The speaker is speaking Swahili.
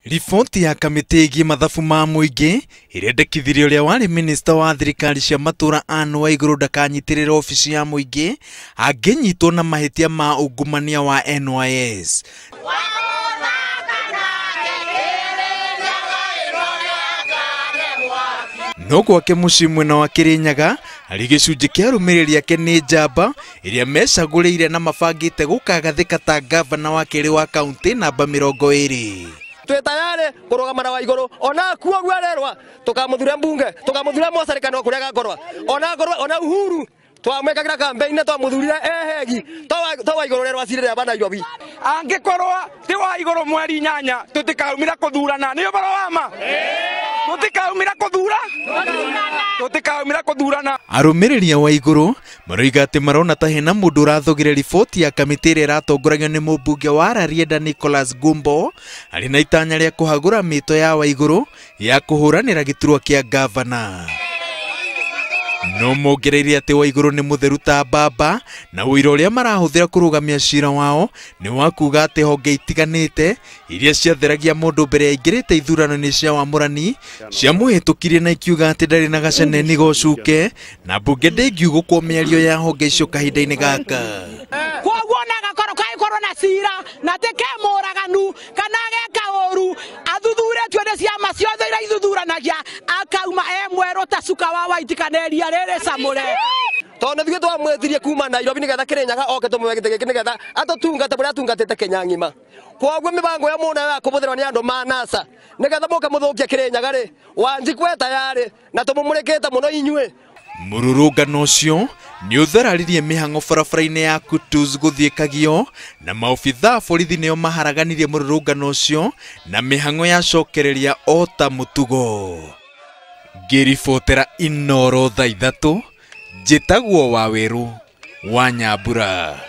Riboti ya kamiti igie mathabu ma muingi irendekithirie uria wari minista wa thirikari cia matura Anne Waiguru ndakanyitirira obici ya muingi anginyitwo na mahitia ma ungumania wa NYS. No gwake mucii mwena wa Kirinyaga ari gicunji kia arumiriri ake ni njamba iria mecaguriire na mabangite gukagathika ta gavana wa kiri wa kaunti namba 20. Twe tayari kurugama na Waiguru ona kuo gwererwa tukamuthura mbunge tukamuthura mwacarikano kuria gakorwa ona Uhuru twamwekagira campaign twamuthurire ehegi to Waiguru rerwa cirire abana yobi angikorwa ti Waiguru mweri 8 tutikaumira kuthurana niyo barowama tutikaumira kuthurana. Arumiriri a Waiguru maroiga ati marona ta hena mundu urathogire riboti ya kamiti iria iratongoragio ni mbunge wa Rarieda Nicholas Gumbo ari na itanya ria kuhagura mito ya Waiguru ya kuhuranira giturwa kia gavana. No mongereire ati Waiguru ni mutheru ta baba na wira uria marahuthira kurugamia cira wao ni wa kuga ati honge itiganite iria ciatheragia mundu mbere ya ingirite ithurano-ini cia wamurani cia muhitukirie na ikiuga ati ndari na gaceneni gocuke na mbunge ndingiugukwo miario ya honge icio kahinda-ini gaka. Koguo nagakoro kaikoro na cira na teke muraganu kana geka oru athuthuretio ni ciama ciothe iria ithuthuranagia akauma mweru ta cuka wa waitikaneria rere samure tondu thige twamwetirie kuma Nairobi nigetha Kirinyaga oke tumwegete giki nigetha atutungata buria tungatete Kenya ngima. Koguo mibango ya muna ya kubuthirwa ni andu ma NASA nigetha muke muthukia Kirinyaga ri wanji kwe tayari na tumumurekete muno inywe. Mururungano ucio ni uthararirie mihango barabara-ini ya Kutus guthii Kagio na maobitha borithi nio maharaganirie mururungano ucio na mihango ya cokereria ota mutugo. Ngiribotera Inoro thaa 3 njitagwo Waweru wa Nyambura.